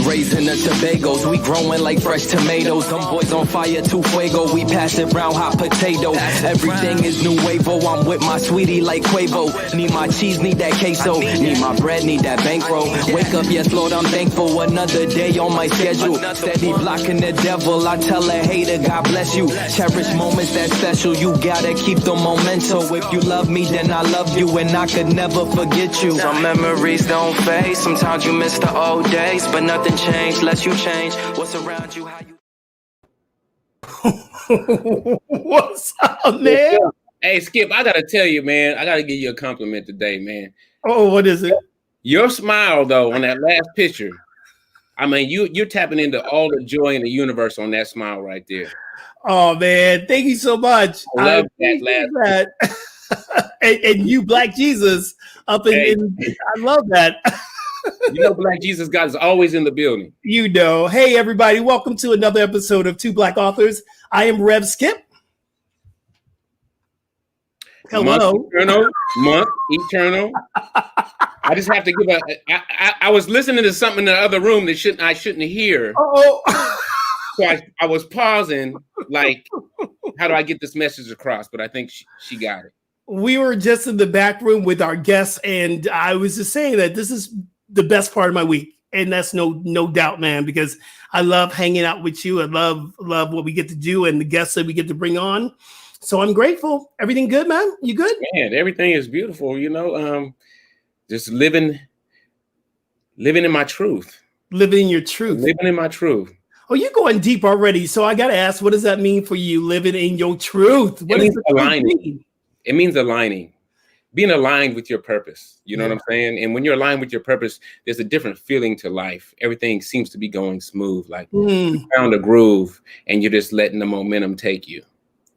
Raising the Tobagos, we growing like fresh tomatoes. Them boys on fire, too fuego. We pass it round hot potato. Everything is new wavo. I'm with my sweetie like Quavo. Need my cheese, need that queso. Need my bread, need that bankroll. Wake up, yes, Lord, I'm thankful. Another day on my schedule. Steady blocking the devil. I tell a hater, God bless you. Cherish moments that special. You gotta keep the memento. If you love me, then I love you, and I could never forget you. Some memories don't fade. Sometimes you miss the old days, but nothing changed unless you change. What's around you? How you? What's up, man? Hey, Skip, I gotta tell you, man. I gotta give you a compliment today, man. Oh, what is it? Your smile, though, on that last picture. I mean, you're tapping into all the joy in the universe on that smile right there. Oh man, thank you so much. I love that. and you, Black Jesus, up in I love that. You know, Black Jesus God is always in the building. You know. Hey, everybody, welcome to another episode of Two Black Authors. I am Rev Skip. Hello. Month eternal. I just have to give I was listening to something in the other room that I shouldn't hear. Oh. So I was pausing, like, how do I get this message across? But I think she got it. We were just in the back room with our guests, and I was just saying that this is the best part of my week. And that's no doubt, man, because I love hanging out with you. I love what we get to do and the guests that we get to bring on. So I'm grateful. Everything good, man? You good? Man, everything is beautiful, you know. Just living in my truth. Living in your truth. Living in my truth. Oh, you're going deep already. So I got to ask, what does that mean for you, living in your truth? What does it mean? It means aligning, being aligned with your purpose. You know what I'm saying? And when you're aligned with your purpose, there's a different feeling to life. Everything seems to be going smooth, like you found a groove and you're just letting the momentum take you.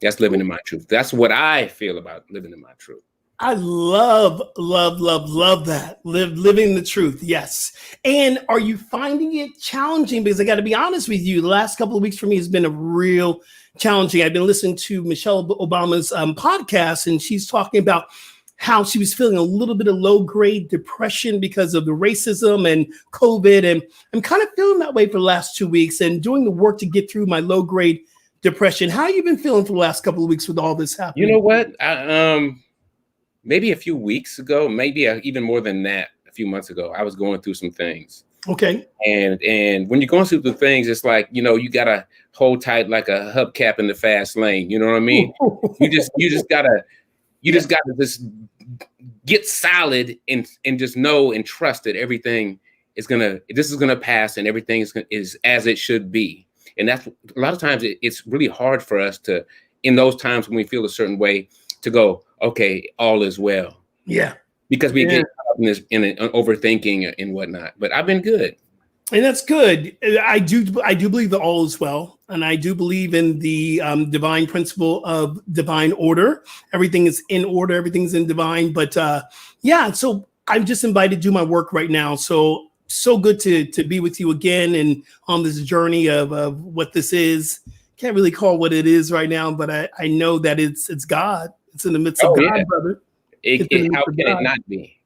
That's living in my truth. That's what I feel about living in my truth. I love that. Living the truth. Yes. And are you finding it challenging? Because I got to be honest with you, the last couple of weeks for me has been a real challenging. I've been listening to Michelle Obama's podcast, and she's talking about how she was feeling a little bit of low-grade depression because of the racism and COVID. And I'm kind of feeling that way for the last 2 weeks and doing the work to get through my low-grade depression. How have you been feeling for the last couple of weeks with all this happening? You know what? Maybe a few weeks ago, maybe even more than that, a few months ago, I was going through some things. Okay. And when you're going through the things, it's like, you know, you gotta hold tight like a hubcap in the fast lane. You know what I mean? you just gotta just get solid and just know and trust that everything is gonna pass and everything is as it should be. And that's a lot of times it's really hard for us to, in those times when we feel a certain way, to go, okay, all is well. Yeah. Because we get caught up in overthinking and whatnot. But I've been good. And that's good. I do believe that all is well. And I do believe in the divine principle of divine order. Everything is in order. Everything's in divine. But so I'm just invited to do my work right now. So good to be with you again and on this journey of what this is. Can't really call what it is right now, but I know that it's God. It's in the midst of God, brother. How can it not be?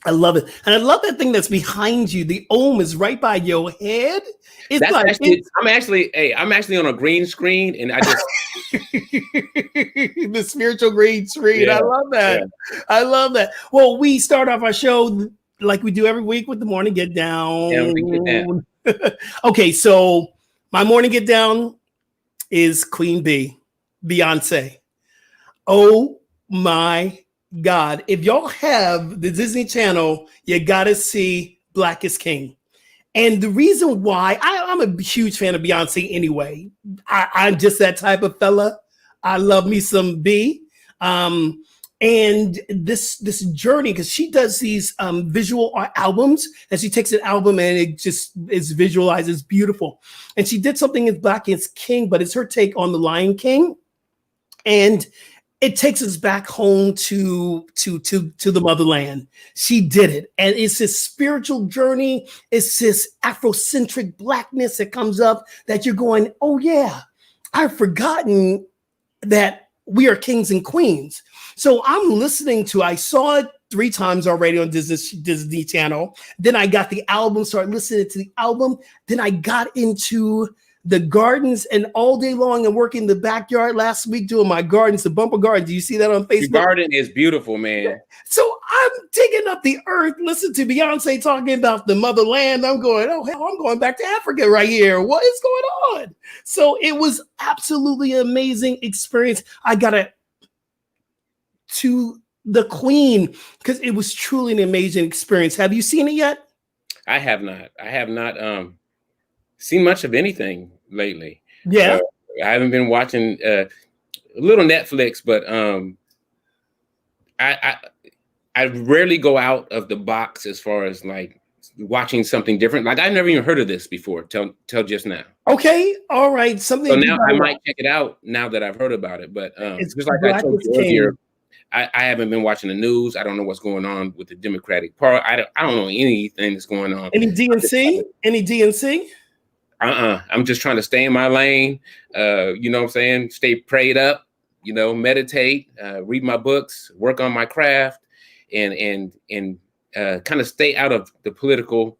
I love it. And I love that thing that's behind you. The Om is right by your head. I'm actually on a green screen and I just the spiritual green screen. Yeah, I love that. Yeah. I love that. Well, we start off our show like we do every week with the morning get down. Yeah, we get down. Okay, so my morning get down is Queen B, Beyonce. Oh my God. If y'all have the Disney Channel, you got to see Black is King. And the reason why, I'm a huge fan of Beyonce anyway. I'm just that type of fella. I love me some B. And this journey, because she does these visual art albums, and she takes an album and it just is visualized as beautiful. And she did something in Black is King, but it's her take on the Lion King. And it takes us back home to the motherland. She did it. And it's this spiritual journey. It's this Afrocentric Blackness that comes up that you're going, oh yeah, I've forgotten that we are kings and queens. So I'm listening to, I saw it 3 times already on Disney Channel. Then I got the album, started listening to the album. Then I got into the gardens and all day long and working in the backyard last week doing my gardens, the bumper garden. Do you see that on Facebook? The garden is beautiful, man. So I'm digging up the earth. Listen to Beyonce talking about the motherland. I'm going, oh, hell, I'm going back to Africa right here. What is going on? So it was absolutely amazing experience. I got to the Queen because it was truly an amazing experience. Have you seen it yet? I have not. I have not seen much of anything lately. Yeah. I haven't been watching a little Netflix, but I rarely go out of the box as far as like watching something different. Like I never even heard of this before till just now. Okay. All right. Something. So now I might check it out now that I've heard about it. But it's just like I told you earlier, I haven't been watching the news. I don't know what's going on with the Democratic Party. I don't know anything that's going on. Any DNC? Any DNC? I'm just trying to stay in my lane. You know what I'm saying? Stay prayed up, you know, meditate, read my books, work on my craft, and kind of stay out of the political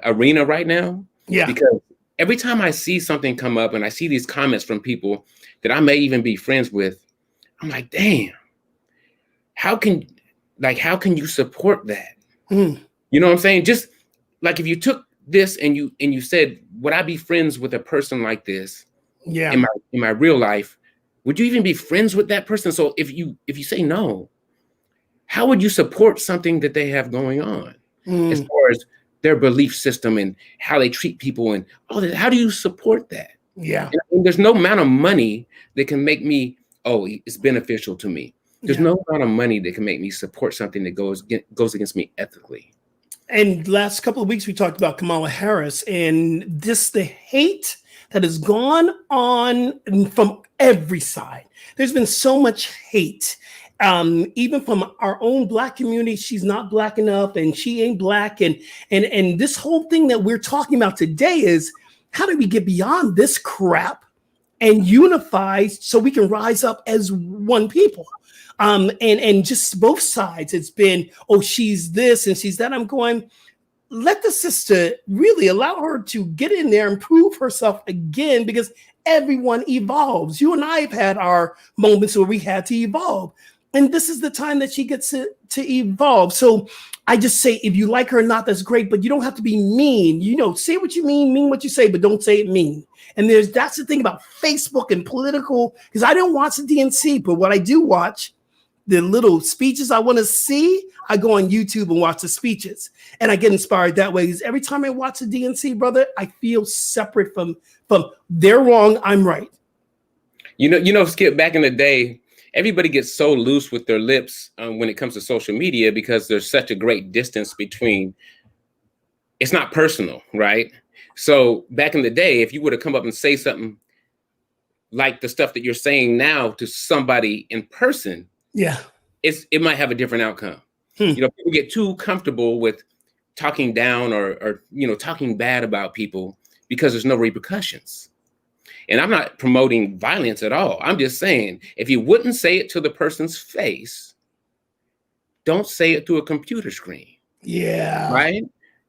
arena right now. Yeah. Because every time I see something come up and I see these comments from people that I may even be friends with, I'm like, damn, how can you support that? You know what I'm saying? Just like if you took this and you said, would I be friends with a person like this? Yeah. In my real life, would you even be friends with that person? So if you say no, how would you support something that they have going on as far as their belief system and how they treat people and all that? How do you support that? Yeah. And there's no amount of money that can make me, oh, it's beneficial to me. There's no amount of money that can make me support something that goes against me ethically. And last couple of weeks, we talked about Kamala Harris and the hate that has gone on from every side. There's been so much hate, even from our own Black community. She's not Black enough and she ain't Black. And this whole thing that we're talking about today is how do we get beyond this crap and unify so we can rise up as one people? And just both sides, it's been, oh, she's this and she's that. I'm going, let the sister really allow her to get in there and prove herself again, because everyone evolves. You and I have had our moments where we had to evolve. And this is the time that she gets to evolve. So I just say, if you like her or not, that's great, but you don't have to be mean. You know, say what you mean what you say, but don't say it mean. And that's the thing about Facebook and political, because I don't watch the DNC, but what I do watch, the little speeches I want to see, I go on YouTube and watch the speeches, and I get inspired that way. Because every time I watch the DNC, brother, I feel separate from they're wrong, I'm right. You know, Skip, back in the day, everybody gets so loose with their lips when it comes to social media because there's such a great distance between. It's not personal, right? So back in the day, if you would have come up and say something like the stuff that you're saying now to somebody in person, yeah, it might have a different outcome. You know, people get too comfortable with talking down or you know, talking bad about people because there's no repercussions. And I'm not promoting violence at all. I'm just saying, if you wouldn't say it to the person's face, don't say it through a computer screen. Yeah. Right?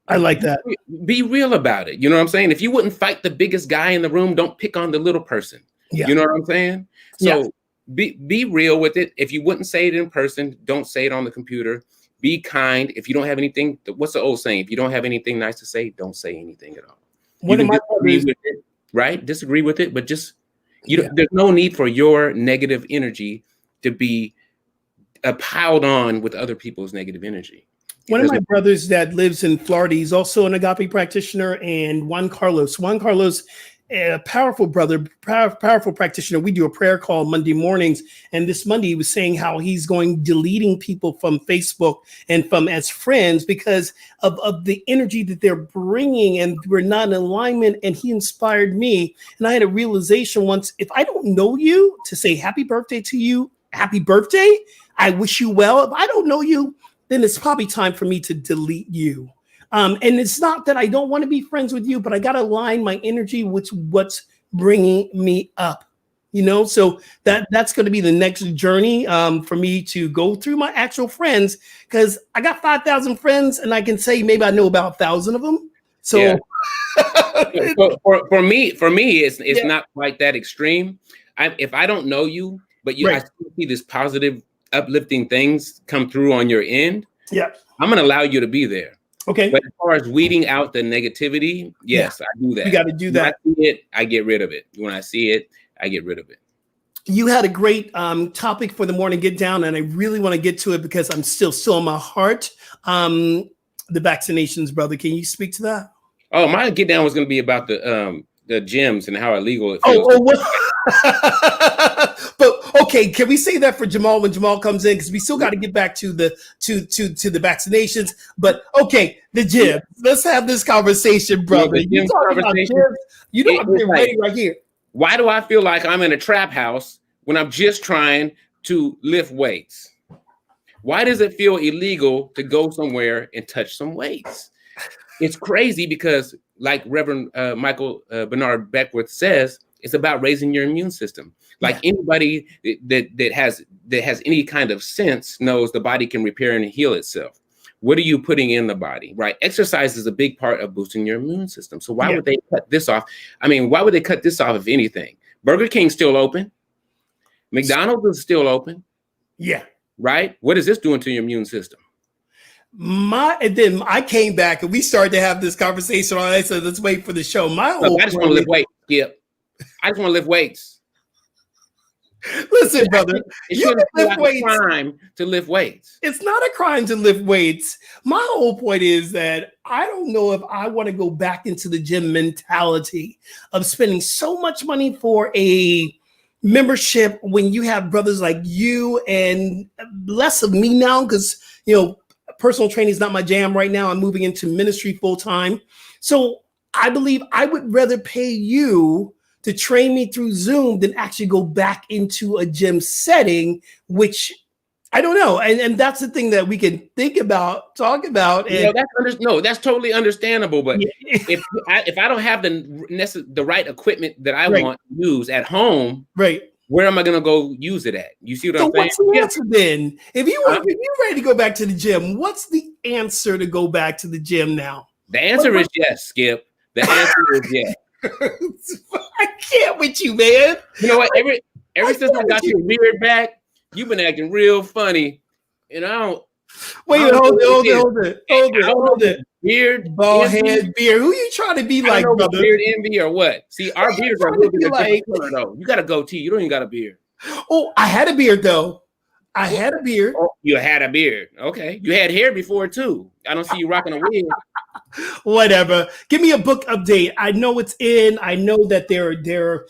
I like that. Be real about it. You know what I'm saying? If you wouldn't fight the biggest guy in the room, don't pick on the little person. Yeah. You know what I'm saying? So be real with it. If you wouldn't say it in person, don't say it on the computer. Be kind. If you don't have anything, what's the old saying? If you don't have anything nice to say, don't say anything at all. You can disagree with it, right? Disagree with it, but just there's no need for your negative energy to be piled on with other people's negative energy. One of my brothers that lives in Florida, he's also an agape practitioner, and Juan Carlos, a powerful brother, powerful practitioner. We do a prayer call Monday mornings. And this Monday he was saying how he's deleting people from Facebook and from as friends because of the energy that they're bringing, and we're not in alignment. And he inspired me. And I had a realization once, if I don't know you, to say happy birthday to you, happy birthday, I wish you well. If I don't know you, then it's probably time for me to delete you. And it's not that I don't want to be friends with you, but I got to align my energy with what's bringing me up. So that's going to be the next journey for me to go through my actual friends, because I got 5,000 friends and I can say maybe I know about 1,000 of them. So yeah. for me, it's not quite that extreme. If I don't know you, but I still see this positive, uplifting things come through on your end. Yeah, I'm going to allow you to be there. Okay. But as far as weeding out the negativity, yes, I do that. You got to do that. When I see it, I get rid of it. When I see it, I get rid of it. You had a great topic for the morning get down, and I really want to get to it because I'm still on my heart. The vaccinations, brother. Can you speak to that? Oh, my get down was going to be about the gyms and how illegal it feels. But okay, can we say that for Jamal when Jamal comes in? Because we still got to get back to the vaccinations. But okay, the gym. Let's have this conversation, brother. You talking about gyms? You know I'm getting ready right here. Why do I feel like I'm in a trap house when I'm just trying to lift weights? Why does it feel illegal to go somewhere and touch some weights? It's crazy because, like Reverend Michael Bernard Beckwith says, it's about raising your immune system. Like anybody that has any kind of sense knows the body can repair and heal itself. What are you putting in the body, right? Exercise is a big part of boosting your immune system. So why would they cut this off? I mean, why would they cut this off, if anything? Burger King's still open. McDonald's is still open. Yeah. Right? What is this doing to your immune system? And then I came back and we started to have this conversation on. I said, let's wait for the show. I just want to lift weights. I just want to lift weights. Listen, brother, it shouldn't be like a crime to lift weights. It's not a crime to lift weights. My whole point is that I don't know if I want to go back into the gym mentality of spending so much money for a membership when you have brothers like you, and less of me now, because personal training is not my jam right now. I'm moving into ministry full time. So I believe I would rather pay you to train me through Zoom than actually go back into a gym setting, which I don't know. And that's the thing that we can think about, talk about. And that's totally understandable. But if I don't have the right equipment that I want to use at home, where am I going to go use it at? You see what I'm saying? What's the answer then? If you're ready to go back to the gym, what's the answer to go back to the gym now? The answer is yes, Skip. The answer is yes. I can't with you, man. You know what? Ever since I got your beard back, you've been acting real funny. And I don't. Wait, hold it. Beard, bald head, beard. Who you trying to be like, brother? Beard envy or what? See, our beards are a little bit like color, though. You got a goatee. You don't even got a beard. Oh, I had a beard though. I had a beard. Oh, you had a beard. Okay. You had hair before too. I don't see you rocking a wig. Whatever. Give me a book update. I know it's in. I know that they're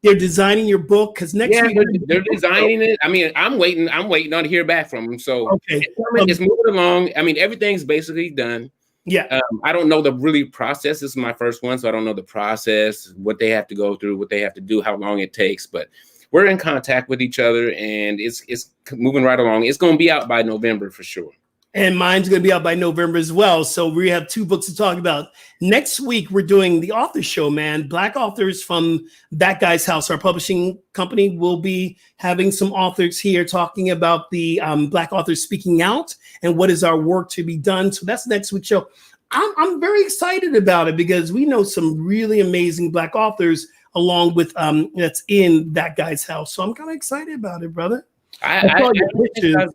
designing your book, because next week they're designing it. I mean, I'm waiting on to hear back from them. So it's moving along. I mean, everything's basically done. Yeah. I don't know the really process. This is my first one, so I don't know the process, what they have to go through, what they have to do, how long it takes. But we're in contact with each other, and it's moving right along. It's going to be out by November for sure. And mine's going to be out by November as well. So we have 2 books to talk about. Next week, we're doing the author show, man. Black authors from That Guy's House, our publishing company, will be having some authors here talking about the Black authors speaking out and what is our work to be done. So that's next week's show. I'm very excited about it because we know some really amazing Black authors along with that's in That Guy's House. So I'm kind of excited about it, brother. I saw your pictures.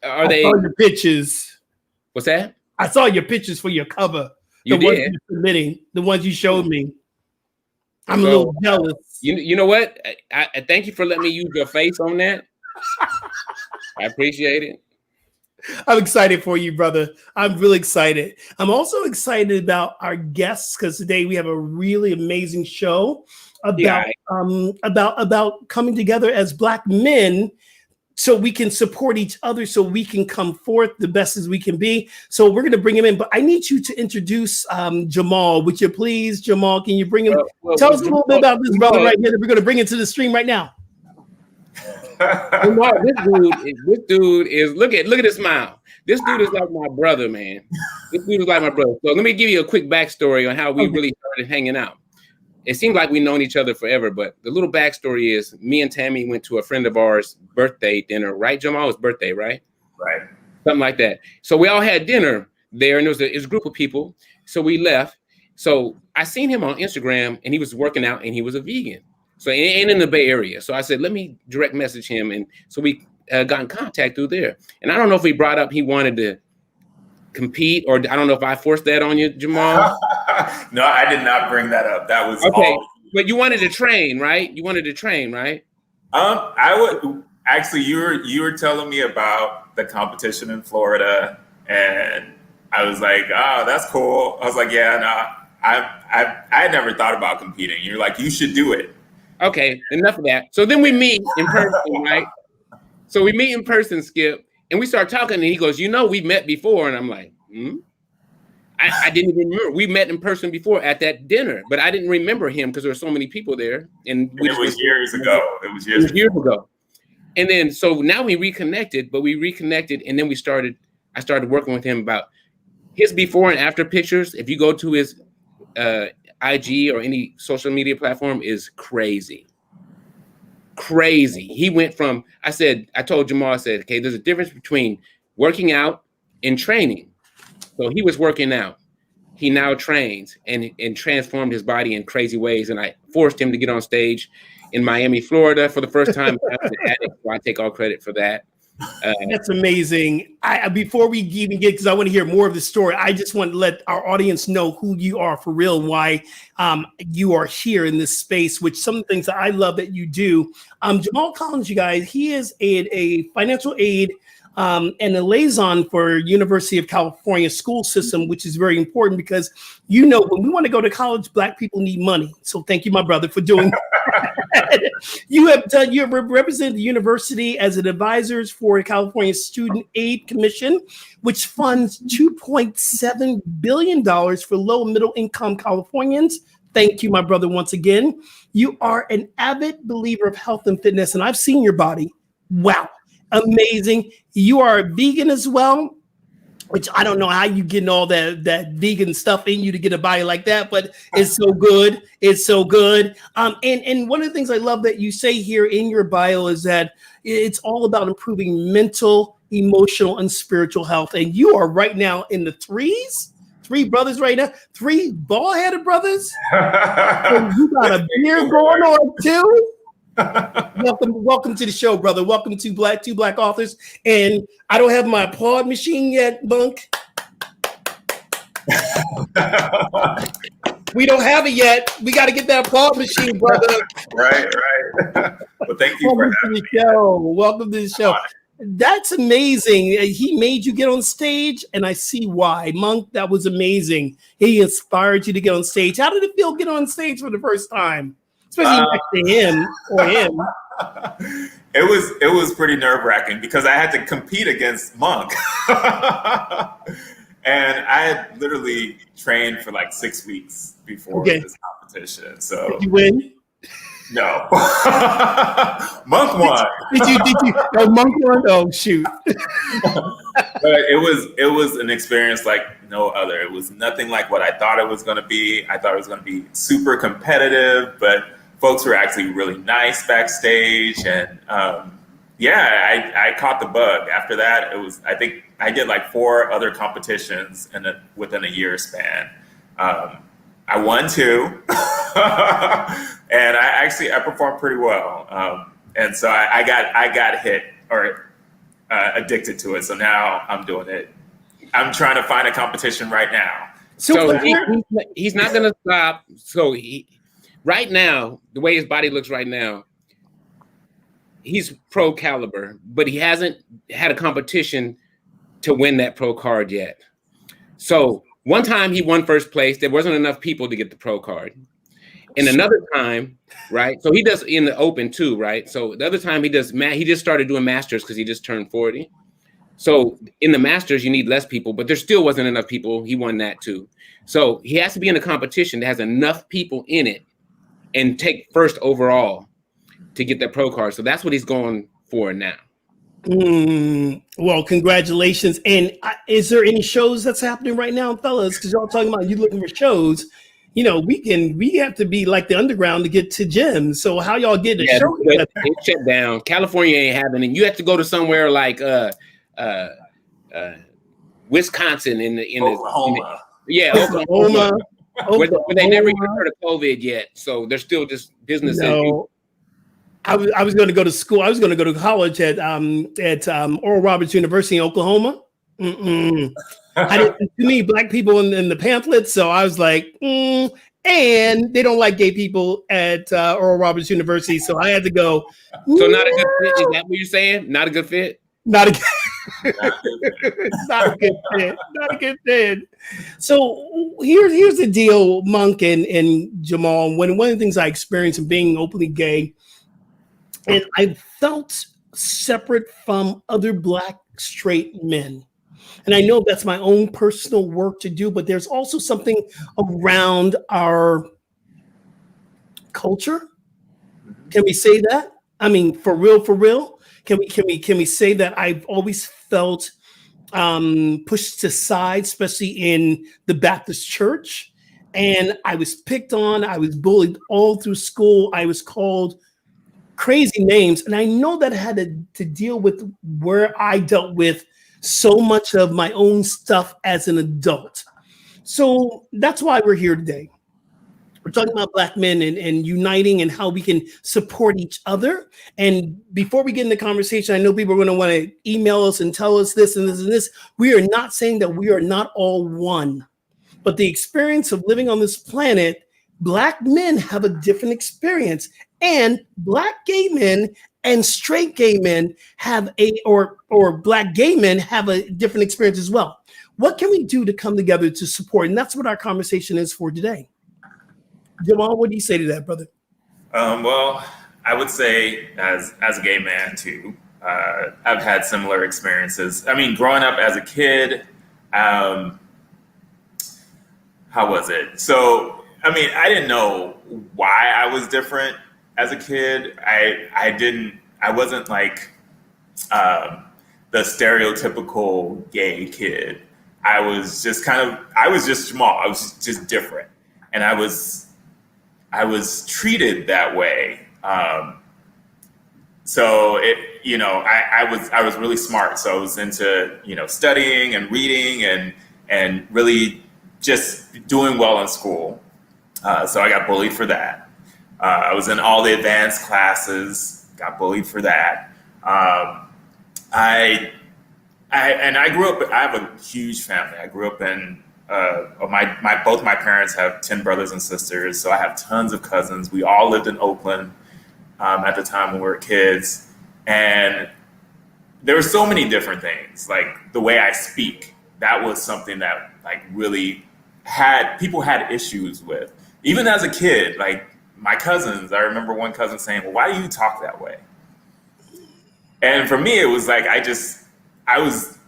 I saw your pictures. What's that? I saw your pictures for your cover. You did? Ones you're submitting, the ones you showed me. I'm a little jealous. You know what? I thank you for letting me use your face on that. I appreciate it. I'm excited for you, brother. I'm really excited. I'm also excited about our guests because today we have a really amazing show about coming together as Black men so we can support each other, so we can come forth the best as we can be. So we're going to bring him in, but I need you to introduce Jamal. Would you please, Jamal, can you bring him? Tell us a little bit about this brother right here that we're going to bring into the stream right now. This dude is look at his smile. This dude is like my brother, man. This dude is like my brother. So let me give you a quick backstory on how we really started hanging out. it seemed like we've known each other forever, but the little backstory is me and Tammy went to a friend of ours' birthday dinner, right? Jamal's birthday, right? Right. Something like that. So we all had dinner there, and it was a group of people. So we left. So I seen him on Instagram, and he was working out, and he was a vegan. So and in the Bay Area. So I said, let me direct message him. And so we got in contact through there. And I don't know if he brought up he wanted to compete, or I don't know if I forced that on you, Jamal. No, I did not bring that up. That was okay. all. But you wanted to train, right? You wanted to train, right? I would actually. You were telling me about the competition in Florida, and I was like, "Oh, that's cool." I was like, "Yeah, no, I had never thought about competing." You're like, "You should do it." Okay, enough of that. So then we meet in person, right? So we meet in person, Skip, and we start talking, and he goes, "You know, we met before," and I'm like, "Hmm." I didn't even remember. We met in person before at that dinner, but I didn't remember him because there were so many people there. And it was years ago. It was years ago. And then, so now we reconnected, and then I started working with him about his before and after pictures. If you go to his IG or any social media platform, is crazy. Crazy. He went from, I told Jamal, I said, okay, there's a difference between working out and training. So he was working out. He now trains and transformed his body in crazy ways. And I forced him to get on stage in Miami, Florida for the first time. So I take all credit for that. That's amazing. Before we even get, because I want to hear more of the story, I just want to let our audience know who you are for real and why you are here in this space, which some of the things that I love that you do. Jamal Collins, you guys, he is a financial aid and a liaison for University of California school system, which is very important because, you know, when we want to go to college, Black people need money. So thank you, my brother, for doing that. You have represented the university as an advisor for California Student Aid Commission, which funds $2.7 billion for low and middle income Californians. Thank you, my brother, once again. You are an avid believer of health and fitness, and I've seen your body. Wow. Amazing. You are a vegan as well, which I don't know how you getting all that vegan stuff in you to get a body like that, but it's so good. It's so good. And one of the things I love that you say here in your bio is that it's all about improving mental, emotional, and spiritual health. And you are right now in the three brothers right now, three bald-headed brothers. And you got a beard going on too. Welcome to the show, brother. Welcome to Two Black Authors. And I don't have my applaud machine yet, Bunk. We don't have it yet. We got to get that applaud machine, brother. Right. Well, thank you for having me. Welcome to the show. That's amazing. He made you get on stage, and I see why. Monk, that was amazing. He inspired you to get on stage. How did it feel getting on stage for the first time? Especially next to him or him. It was pretty nerve-wracking because I had to compete against Monk. And I had literally trained for like 6 weeks before this competition. So did you win? No. Monk won. Did you? Oh, Monk won? Oh, shoot. But it was an experience like no other. It was nothing like what I thought it was going to be. I thought it was going to be super competitive, but folks were actually really nice backstage. And I caught the bug. After that, I think I did like 4 other competitions within a year span. I won 2, and I performed pretty well. And so I got hit or addicted to it. So now I'm doing it. I'm trying to find a competition right now. So he's not going to stop. So right now, the way his body looks right now, he's pro caliber, but he hasn't had a competition to win that pro card yet. So one time he won first place. There wasn't enough people to get the pro card. And another time, right? So he does in the open too, right? So the other time he just started doing masters because he just turned 40. So in the masters, you need less people, but there still wasn't enough people. He won that too. So he has to be in a competition that has enough people in it and take first overall to get that pro card. So that's what he's going for now. Well, congratulations. And is there any shows that's happening right now, fellas? Because y'all talking about you looking for shows. we have to be like the underground to get to gyms. So how y'all get a show together? It shut down. California ain't happening. You have to go to somewhere like Wisconsin in Oklahoma. Oklahoma. Where they never even heard of COVID yet. So they're still just business as usual. I was going to go to school. I was going to go to college at Oral Roberts University in Oklahoma. I didn't too many black people in the pamphlets, so I was like, and they don't like gay people at Oral Roberts University, so I had to go. So not a good fit. Is that what you're saying? Not a good fit? Not a good fit. Not a good fit. So here's the deal, Monk and Jamal. One of the things I experienced in being openly gay, and I felt separate from other black straight men. And I know that's my own personal work to do, but there's also something around our culture. Can we say that? I mean, for real? Can we say that I've always felt pushed aside, especially in the Baptist church, and I was picked on, I was bullied all through school, I was called crazy names, and I know that I had to deal with where I dealt with so much of my own stuff as an adult. So that's why we're here today. We're talking about black men and uniting and how we can support each other. And before we get in the conversation, I know people are going to want to email us and tell us this and this and this. We are not saying that we are not all one, but the experience of living on this planet, black men have a different experience, and black gay men and straight gay men have or black gay men have a different experience as well. What can we do to come together to support? And that's what our conversation is for today. Jamal, what do you say to that, brother? Well, I would say as a gay man too, I've had similar experiences. I mean, growing up as a kid, how was it? So, I mean, I didn't know why I was different as a kid. I wasn't like the stereotypical gay kid. I was just Jamal. I was just different. And I was treated that way. So I was really smart. So I was into, studying and reading and really just doing well in school. So I got bullied for that. I was in all the advanced classes, got bullied for that. I grew up, I have a huge family. I grew up in, both my parents have 10 brothers and sisters, so I have tons of cousins. We all lived in Oakland at the time when we were kids. And there were so many different things, like the way I speak. That was something that like really people had issues with. Even as a kid, like my cousins, I remember one cousin saying, well, why do you talk that way? And for me, it was like, I was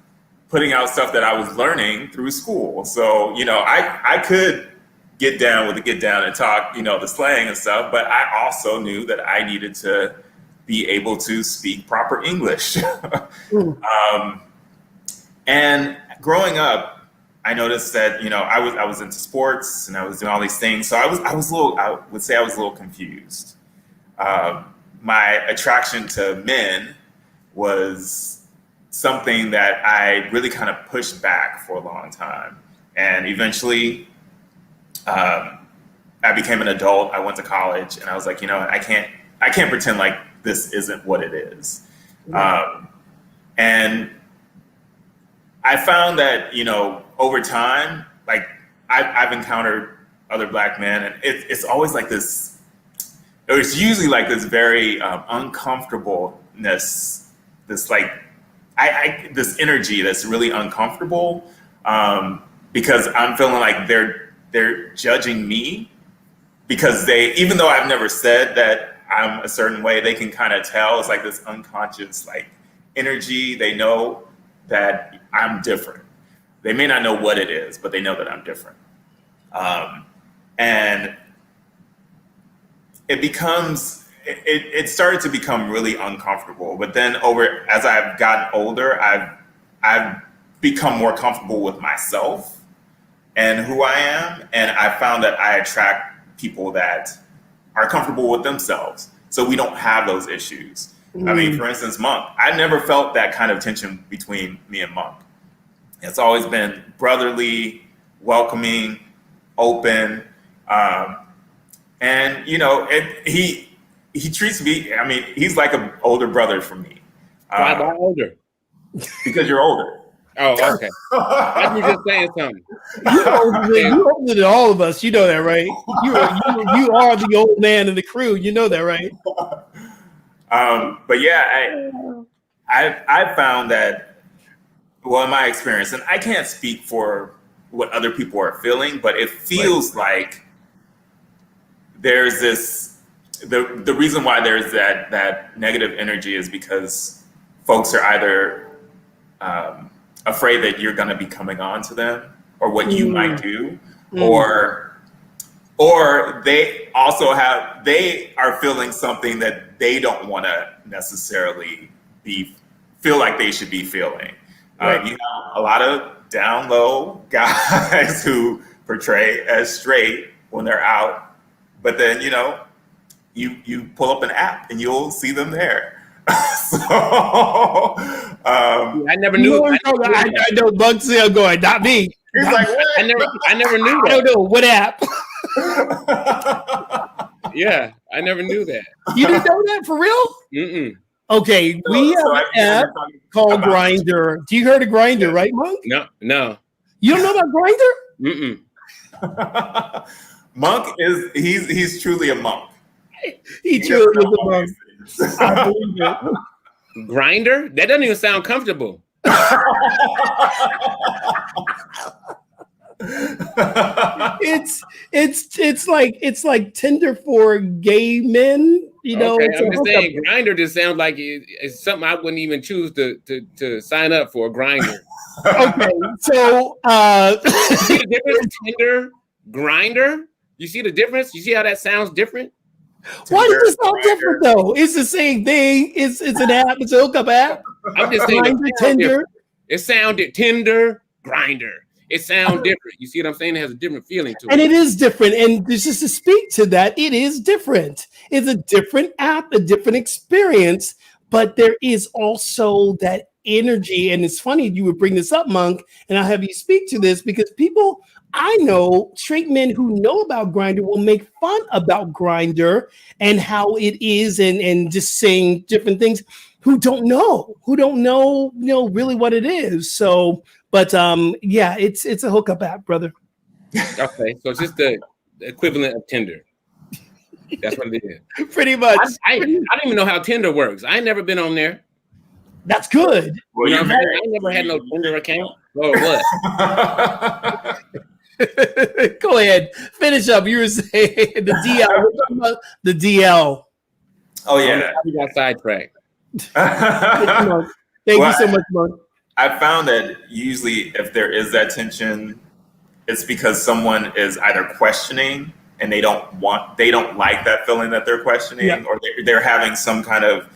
putting out stuff that I was learning through school. So, I could get down and talk, the slang and stuff, but I also knew that I needed to be able to speak proper English. And growing up, I noticed that, I was into sports and I was doing all these things. So I would say I was a little confused. My attraction to men was something that I really kind of pushed back for a long time. And eventually I became an adult. I went to college and I was like, I can't pretend like this isn't what it is. And I found that, over time, like I've encountered other black men, and it's always like this, it's usually like this very uncomfortableness, this like, this energy that's really uncomfortable because I'm feeling like they're judging me because even though I've never said that I'm a certain way, they can kind of tell. It's like this unconscious like energy. They know that I'm different. They may not know what it is, but they know that I'm different. And it started to become really uncomfortable. But then as I've gotten older, I've become more comfortable with myself. and who I am. And I found that I attract people that are comfortable with themselves. So we don't have those issues. I mean, for instance, Monk, I never felt that kind of tension between me and Monk. It's always been brotherly, welcoming, open. And, you know, he treats me, I mean, he's like an older brother for me. Why older? Because you're older. Oh, okay. I was just saying something. You're older than all of us. You know that, right? You are the old man in the crew. You know that, right? But yeah, I found that, well, in my experience, and I can't speak for what other people are feeling, but it feels like there's this, the reason why there's that negative energy is because folks are either afraid that you're going to be coming on to them or what you might do, or they are feeling something that they don't want to necessarily feel like they should be feeling. Right. You have a lot of down low guys who portray as straight when they're out, but then, you know, you pull up an app and you'll see them there. So I never knew. I know Bugs are going, not me. He's like, what? I never knew that. I don't know what app. Yeah, I never knew that. You didn't know that for real? Mm-mm. Okay, we have an app called Grindr. Do you heard of Grindr, right, Monk? No. You don't know about Grindr? Mm-mm. Monk he's truly a monk. He truly is a monk. I believe it. Grinder? That doesn't even sound comfortable. It's like Tinder for gay men. You know, okay, I'm just saying, Grinder just sounds like it's something I wouldn't even choose to sign up for. Grinder. Okay, so you see the difference? Tinder, Grinder. You see the difference? You see how that sounds different? Why does it sound different though? It's the same thing. It's an app. It's a hookup app. I'm just saying. Grindr, Tinder. It sounded Tinder, Grinder. It sounds different. You see what I'm saying? It has a different feeling to it. And it is different. And just to speak to that, it is different. It's a different app, a different experience, but there is also that energy. And it's funny you would bring this up, Monk, and I'll have you speak to this because people I know, straight men who know about Grindr will make fun about Grindr and how it is and just saying different things who don't know, really what it is. So, but yeah, it's a hookup app, brother. Okay, so it's just the equivalent of Tinder. That's what it is. Pretty much. I don't even know how Tinder works. I ain't never been on there. That's good. Well, you know, I never had no Tinder account or what. Go ahead, finish up. You were saying the DL. The DL. Oh yeah, we got sidetracked. Thank you so much, Mark. I found that usually if there is that tension, it's because someone is either questioning and they don't like that feeling that they're questioning, or they're having some kind of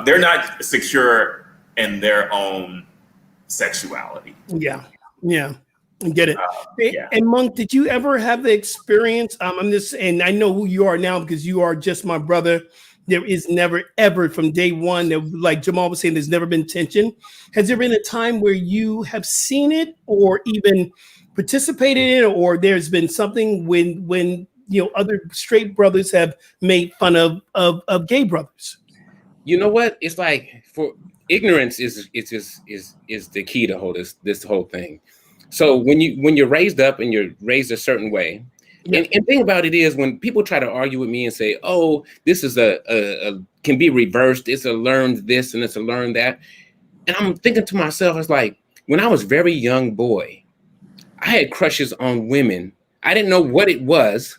they're not secure in their own sexuality. Yeah. Get it. And Monk, did you ever have the experience? And I know who you are now because you are just my brother. There is never ever from day one, like Jamal was saying, there's never been tension. Has there been a time where you have seen it or even participated in it, or there's been something when other straight brothers have made fun of gay brothers? You know what? It's like for ignorance is the key to this whole thing. So when you're raised up and you're raised a certain way, and thing about it is when people try to argue with me and say, "Oh, this is a can be reversed. It's a learned this and it's a learned that," and I'm thinking to myself, it's like when I was a very young boy, I had crushes on women. I didn't know what it was,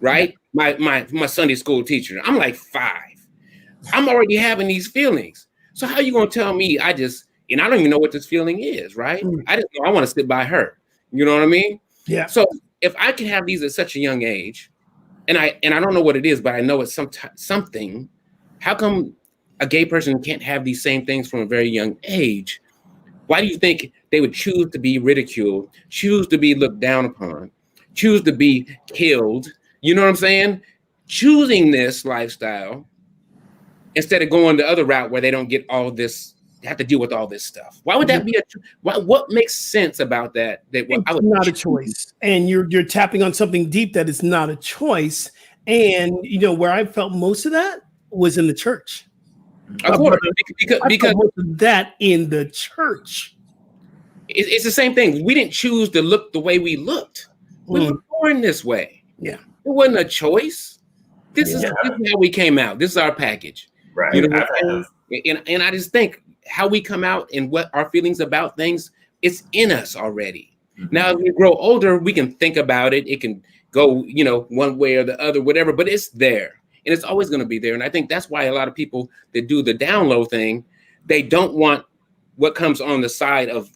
right? My Sunday school teacher. I'm like 5. I'm already having these feelings. So how are you gonna tell me I don't even know what this feeling is, right? I just know I want to sit by her. You know what I mean? Yeah. So if I can have these at such a young age, and I don't know what it is, but I know it's something, how come a gay person can't have these same things from a very young age? Why do you think they would choose to be ridiculed, choose to be looked down upon, choose to be killed? You know what I'm saying? Choosing this lifestyle instead of going the other route where they don't get all this, have to deal with all this stuff. Why would that be what makes sense about that? It's not a choice. And you're tapping on something deep that is not a choice. And where I felt most of that was in the church. Of course, because most of that in the church. It's the same thing. We didn't choose to look the way we looked. We were born this way. Yeah. It wasn't a choice. This is how we came out. This is our package. Right. And I just think how we come out and what our feelings about things, it's in us already. Mm-hmm. Now, as we grow older, we can think about it. It can go, one way or the other, whatever, but it's there. And it's always going to be there. And I think that's why a lot of people that do the down low thing, they don't want what comes on the side of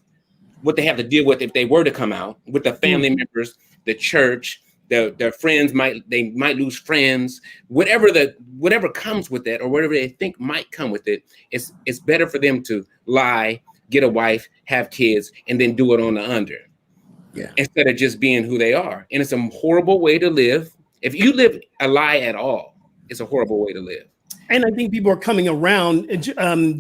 what they have to deal with if they were to come out with the family members, the church, their friends might lose friends, whatever comes with that, or whatever they think might come with it. It's better for them to lie, get a wife, have kids, and then do it on the under. Yeah. Instead of just being who they are. And it's a horrible way to live. If you live a lie at all, it's a horrible way to live. And I think people are coming around.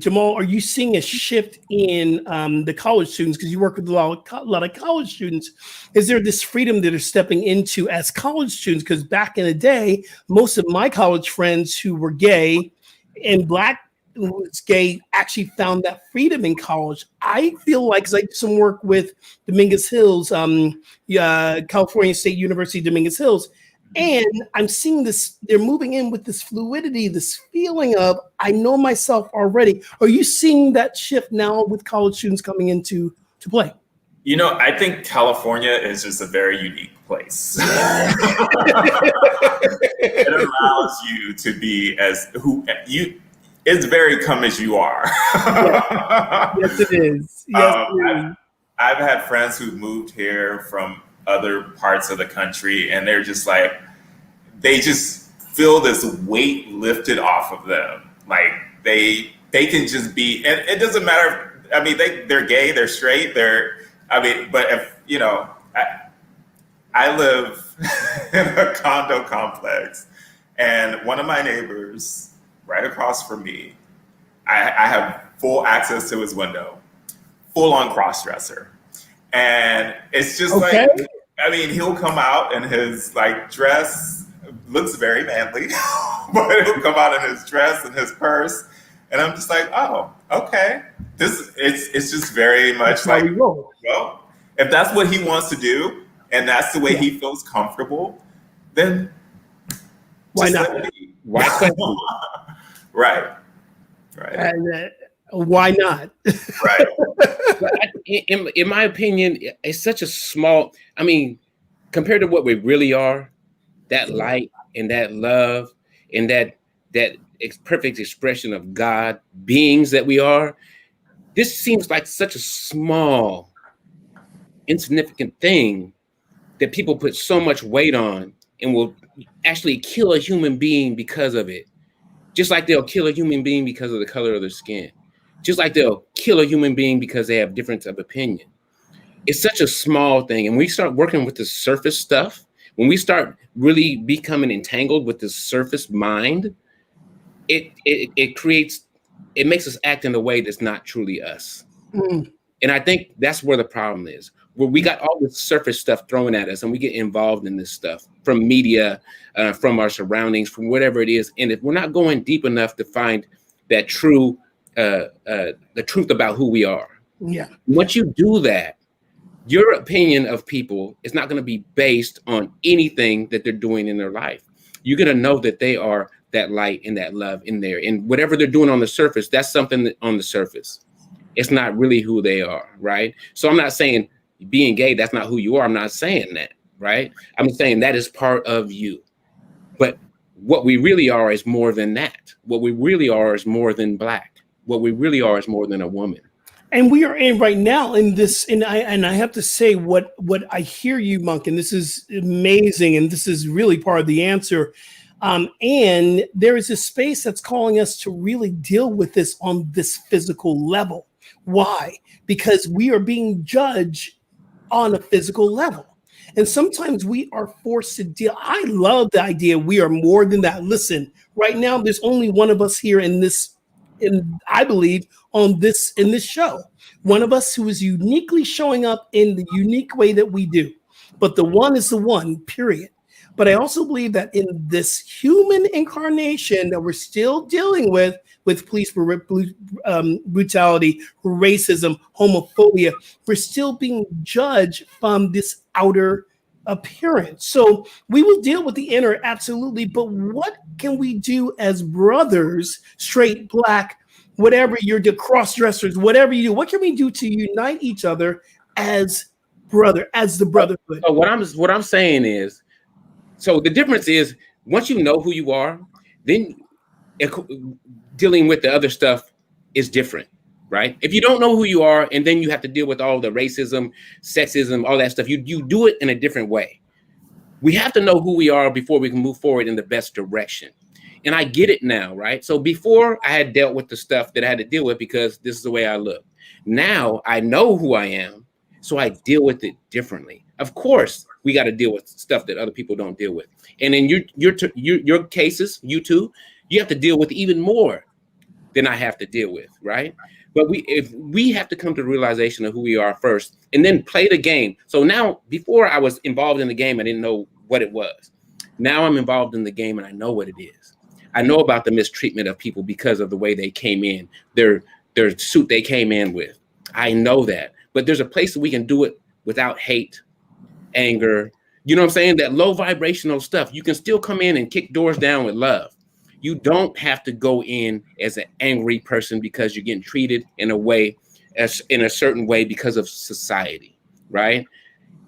Jamal, are you seeing a shift in the college students? Because you work with a lot of college students. Is there this freedom that are stepping into as college students? Because back in the day, most of my college friends who were gay and Black who was gay actually found that freedom in college. I feel like, because I do some work with Dominguez Hills, California State University, Dominguez Hills, and I'm seeing this, they're moving in with this fluidity, this feeling of, I know myself already. Are you seeing that shift now with college students coming into play? I think California is just a very unique place. It allows you to be it's very come as you are. Yes, it is. Yes, it is. I've had friends who've moved here from other parts of the country, and they're just like, they just feel this weight lifted off of them. Like they can just be, and it doesn't matter. They're gay, they're straight, but if, I live in a condo complex, and one of my neighbors right across from me, I have full access to his window, full on cross-dresser. And it's just okay. He'll come out in his dress, looks very manly, but he'll come out in his dress and his purse. And I'm just like, oh, okay. It's just very much that's well, if that's what he wants to do and that's the way he feels comfortable, then why not? Why? Right. And, why not? Right. In my opinion, it's such a small, compared to what we really are, that light and that love and that perfect expression of God beings that we are, this seems like such a small, insignificant thing that people put so much weight on and will actually kill a human being because of it. Just like they'll kill a human being because of the color of their skin. Just like they'll kill a human being because they have difference of opinion. It's such a small thing. And we start working with the surface stuff, when we start really becoming entangled with the surface mind, it makes us act in a way that's not truly us. Mm. And I think that's where the problem is, where we got all this surface stuff thrown at us and we get involved in this stuff from media, from our surroundings, from whatever it is. And if we're not going deep enough to find that the truth about who we are. Yeah. Once you do that, your opinion of people is not going to be based on anything that they're doing in their life. You're going to know that they are that light and that love in there. And whatever they're doing on the surface, that's something on the surface. It's not really who they are, right? So I'm not saying being gay, that's not who you are. I'm not saying that, right? I'm saying that is part of you. But what we really are is more than that. What we really are is more than Black. What we really are is more than a woman. And we are in right now in this, and I have to say what I hear you, Monk, and this is amazing, and this is really part of the answer. And there is a space that's calling us to really deal with this on this physical level. Why? Because we are being judged on a physical level. And sometimes we are forced to deal. I love the idea we are more than that. Listen, right now, there's only one of us here I believe, in this show. One of us who is uniquely showing up in the unique way that we do. But the one is the one, period. But I also believe that in this human incarnation that we're still dealing with police brutality, racism, homophobia, we're still being judged from this outer appearance. So we will deal with the inner, absolutely. But what can we do as brothers, straight, black, whatever you're the cross dressers, whatever you do? What can we do to unite each other as the brotherhood? So what I'm saying is, so the difference is once you know who you are, then dealing with the other stuff is different, right? If you don't know who you are, and then you have to deal with all the racism, sexism, all that stuff, you do it in a different way. We have to know who we are before we can move forward in the best direction. And I get it now, right? So before I had dealt with the stuff that I had to deal with because this is the way I look. Now I know who I am, so I deal with it differently. Of course, we got to deal with stuff that other people don't deal with. And in your cases, you too, you have to deal with even more than I have to deal with, right? But if we have to come to the realization of who we are first and then play the game. So now, before I was involved in the game, I didn't know what it was. Now I'm involved in the game and I know what it is. I know about the mistreatment of people because of the way they came in, their suit they came in with. I know that. But there's a place that we can do it without hate, anger. You know what I'm saying? That low vibrational stuff. You can still come in and kick doors down with love. You don't have to go in as an angry person because you're getting treated in a certain way because of society, right?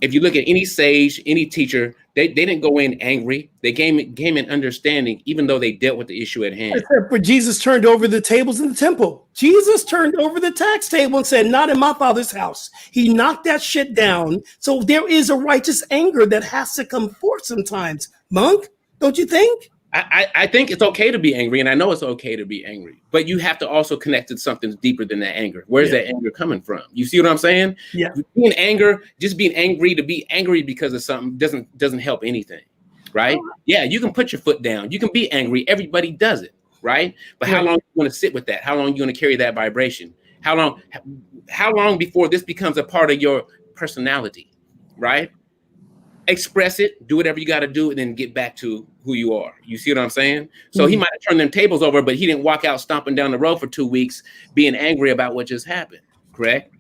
If you look at any sage, any teacher, they didn't go in angry. They came in understanding, even though they dealt with the issue at hand. Except for Jesus turned over the tables in the temple. Jesus turned over the tax table and said, "Not in my Father's house." He knocked that shit down. So there is a righteous anger that has to come forth sometimes. Monk, don't you think? I think it's okay to be angry, and I know it's okay to be angry, but you have to also connect to something deeper than that anger. Where's that anger coming from? You see what I'm saying? Yeah. Being angry to be angry because of something doesn't help anything, right? Yeah, you can put your foot down. You can be angry. Everybody does it, right? But how long are you going to sit with that? How long are you going to carry that vibration? How long before this becomes a part of your personality, right? Express it, do whatever you got to do, and then get back to who you are. You see what I'm saying? So he might have turned them tables over, but he didn't walk out stomping down the road for 2 weeks being angry about what just happened. Correct?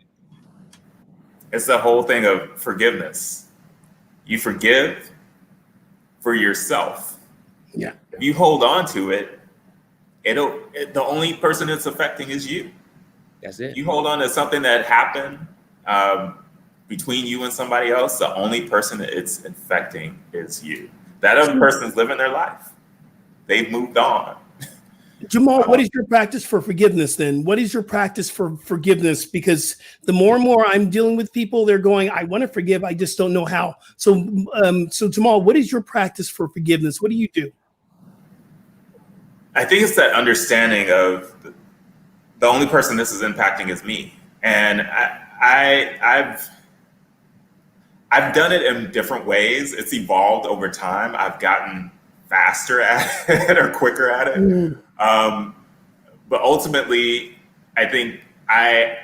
It's the whole thing of forgiveness. You forgive for yourself. Yeah. If you hold on to it, the only person it's affecting is you. That's it. You hold on to something that happened between you and somebody else, the only person that it's infecting is you. That other person's living their life. They've moved on. Jamal, what is your practice for forgiveness then? What is your practice for forgiveness? Because the more and more I'm dealing with people, they're going, I want to forgive, I just don't know how. So Jamal, what is your practice for forgiveness? What do you do? I think it's that understanding of the only person this is impacting is me. And I've done it in different ways. It's evolved over time. I've gotten faster at it or quicker at it. But ultimately, I think I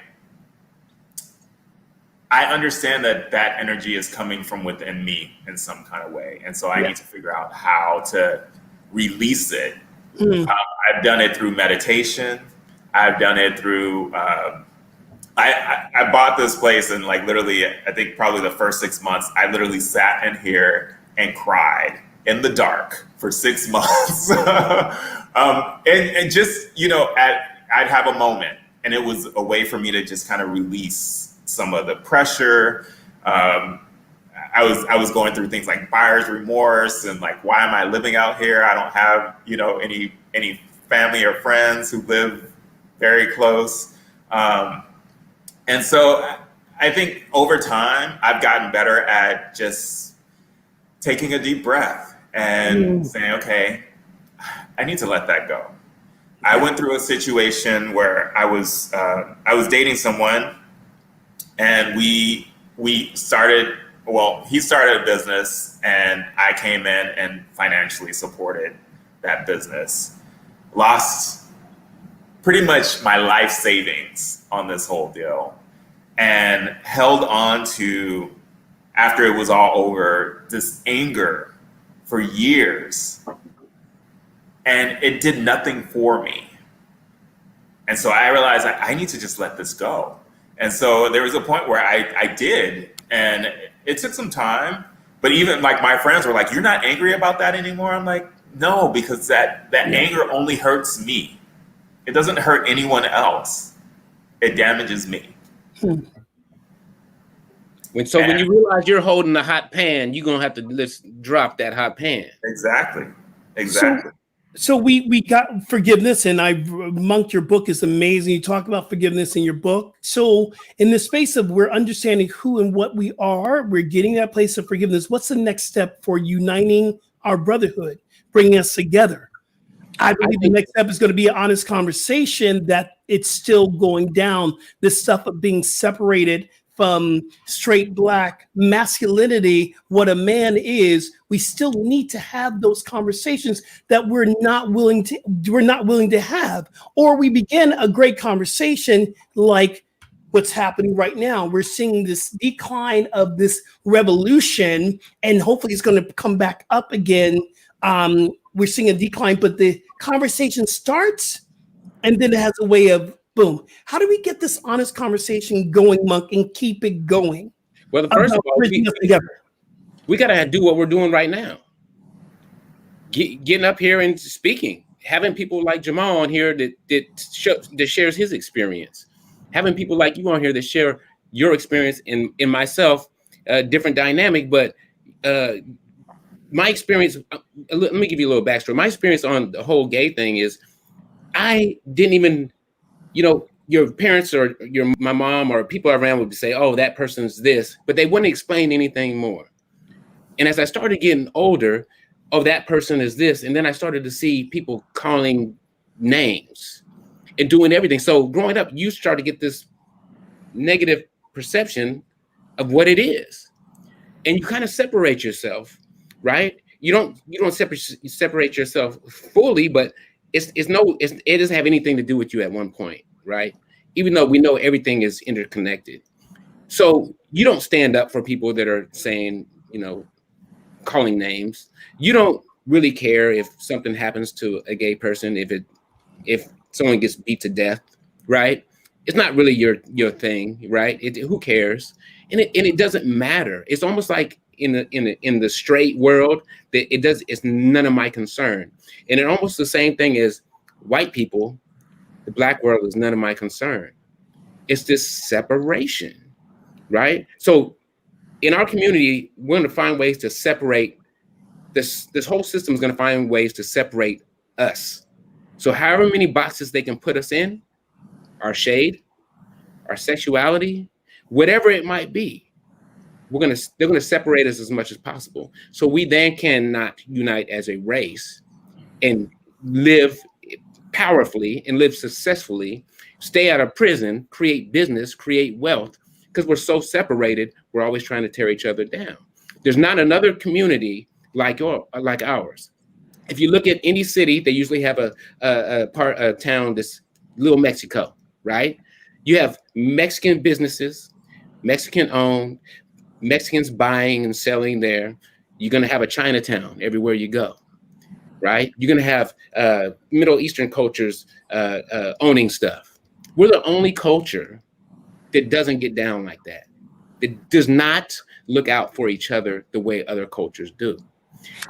understand that energy is coming from within me in some kind of way. And so I need to figure out how to release it. I've done it through meditation. I've done it through... I bought this place and like literally, I think probably the first 6 months, I literally sat in here and cried in the dark for 6 months. and just, I'd have a moment and it was a way for me to just kind of release some of the pressure. I was going through things like buyer's remorse and like, why am I living out here? I don't have, any family or friends who live very close. And so I think over time, I've gotten better at just taking a deep breath and saying, okay, I need to let that go. I went through a situation where I was dating someone, and we started. Well, he started a business, and I came in and financially supported that business. Lost pretty much my life savings on this whole deal, and held on to, after it was all over, this anger for years. And it did nothing for me. And so I realized I need to just let this go. And so there was a point where I did, and it took some time. But even like my friends were like, "You're not angry about that anymore?" I'm like, "No, because that anger only hurts me. It doesn't hurt anyone else. It damages me." When you realize you're holding a hot pan, you're gonna have to drop that hot pan. Exactly. So we got forgiveness, and Monk, your book is amazing. You talk about forgiveness in your book. So in the space of we're understanding who and what we are, we're getting that place of forgiveness. What's the next step for uniting our brotherhood, bringing us together? I believe the next step is going to be an honest conversation that it's still going down. This stuff of being separated from straight Black masculinity, what a man is, we still need to have those conversations that we're not willing to have. Or we begin a great conversation like what's happening right now. We're seeing this decline of this revolution, and hopefully it's going to come back up again. We're seeing a decline, but the conversation starts, and then it has a way of boom. How do we get this honest conversation going, Monk, and keep it going? Well, first of all, we got to do what we're doing right now. Getting up here and speaking, having people like Jamal on here that shares his experience, having people like you on here that share your experience, in myself, different dynamic. But my experience, let me give you a little backstory. My experience on the whole gay thing is I didn't even, your parents or my mom or people around would say, "Oh, that person's this," but they wouldn't explain anything more. And as I started getting older, "Oh, that person is this," and then I started to see people calling names and doing everything. So growing up, you start to get this negative perception of what it is, and you kind of separate yourself, right? You don't separate yourself fully, but it doesn't have anything to do with you at one point, right? Even though we know everything is interconnected. So you don't stand up for people that are saying, calling names. You don't really care if something happens to a gay person, if someone gets beat to death, right? It's not really your thing, right? Who cares? And it doesn't matter. It's almost like in the straight world that it's none of my concern. And it almost the same thing as white people. The Black world is none of my concern. It's this separation, right? So in our community, we're going to find ways to separate this whole system is going to find ways to separate us. So however many boxes they can put us in, our shade, our sexuality, whatever it might be, they're going to separate us as much as possible. So we then cannot unite as a race and live powerfully and live successfully, stay out of prison, create business, create wealth, because we're so separated. We're always trying to tear each other down. There's not another community like ours. If you look at any city, they usually have a town that's Little Mexico, right? You have Mexican businesses, Mexican owned, Mexicans buying and selling there. You're going to have a Chinatown everywhere you go, right? You're going to have Middle Eastern cultures owning stuff. We're the only culture that doesn't get down like that. It does not look out for each other the way other cultures do.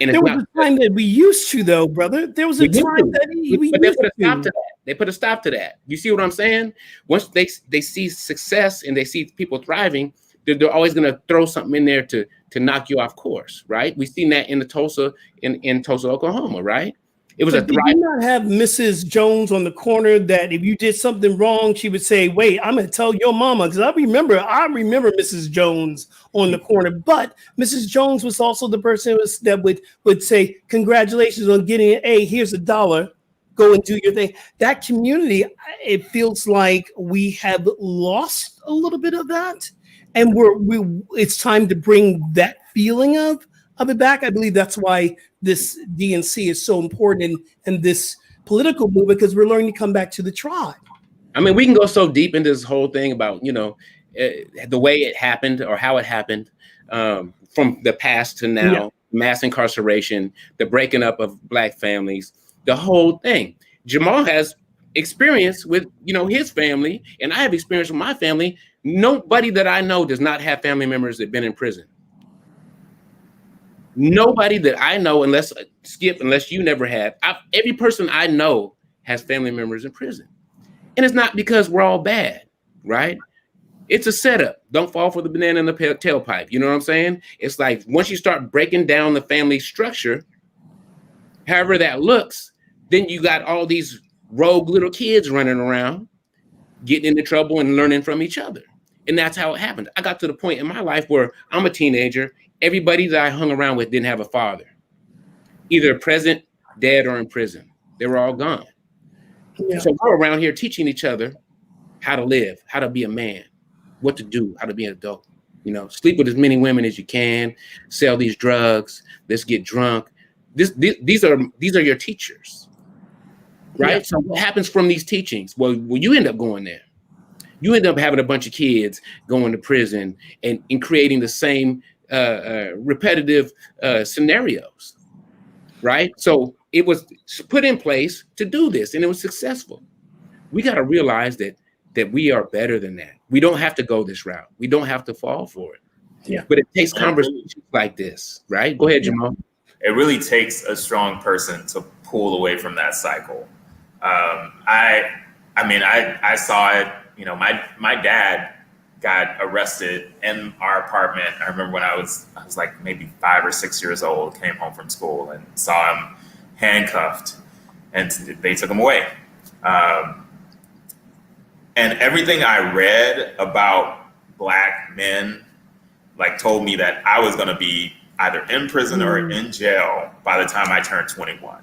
And there was a time that we used to, though, brother. There was a time that we put a stop to that. They put a stop to that. You see what I'm saying? Once they see success and they see people thriving, they're always going to throw something in there to knock you off course, right? We've seen that in Tulsa, Oklahoma, right? It was Did you not have Mrs. Jones on the corner that if you did something wrong, she would say, "Wait, I'm going to tell your mama," because I remember Mrs. Jones on the corner. But Mrs. Jones was also the person that would say, "Congratulations on getting an A. Here's $1." go and do your thing. That community, it feels like we have lost a little bit of that, and it's time to bring that feeling of it back. I believe that's why this DNC is so important in this political movement, because we're learning to come back to the tribe. I mean, we can go so deep into this whole thing about, the way it happened or how it happened, from the past to now, mass incarceration, the breaking up of Black families, the whole thing. Jamal has experience with, his family, and I have experience with my family. Nobody that I know does not have family members that have been in prison. Nobody that I know, unless you never have. Every person I know has family members in prison. And it's not because we're all bad, right? It's a setup. Don't fall for the banana in the tailpipe. You know what I'm saying? It's like once you start breaking down the family structure, however that looks, then you got all these rogue little kids running around, getting into trouble and learning from each other. And that's how it happened. I got to the point in my life where I'm a teenager. Everybody that I hung around with didn't have a father, either present, dead, or in prison. They were all gone. Yeah. So we're around here teaching each other how to live, how to be a man, what to do, how to be an adult. Sleep with as many women as you can, sell these drugs, let's get drunk. These are your teachers, right? Yeah. So what happens from these teachings? Well, you end up going there. You end up having a bunch of kids going to prison and creating the same repetitive scenarios, right? So it was put in place to do this, and it was successful. We got to realize that we are better than that. We don't have to go this route. We don't have to fall for it. Yeah. But it takes conversations like this, right? Go ahead, Jamal. It really takes a strong person to pull away from that cycle. I saw it. My dad got arrested in our apartment. I remember when I was like maybe 5 or 6 years old, came home from school and saw him handcuffed, and they took him away. And everything I read about Black men told me that I was going to be either in prison or in jail by the time I turned 21.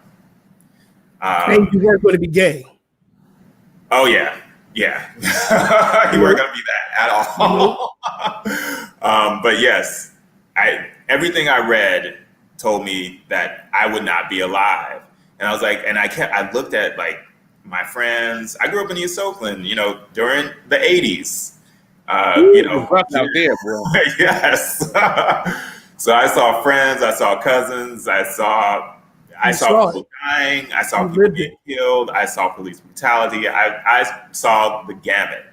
And you weren't going to be gay. Oh yeah. Yeah. You weren't going to be that at all. But yes, everything I read told me that I would not be alive. And I was like, I looked at my friends. I grew up in East Oakland, during the 80s. Rough out there, bro. Yes. So I saw friends, I saw cousins, I saw people dying, I saw people getting killed, I saw police brutality, I saw the gamut.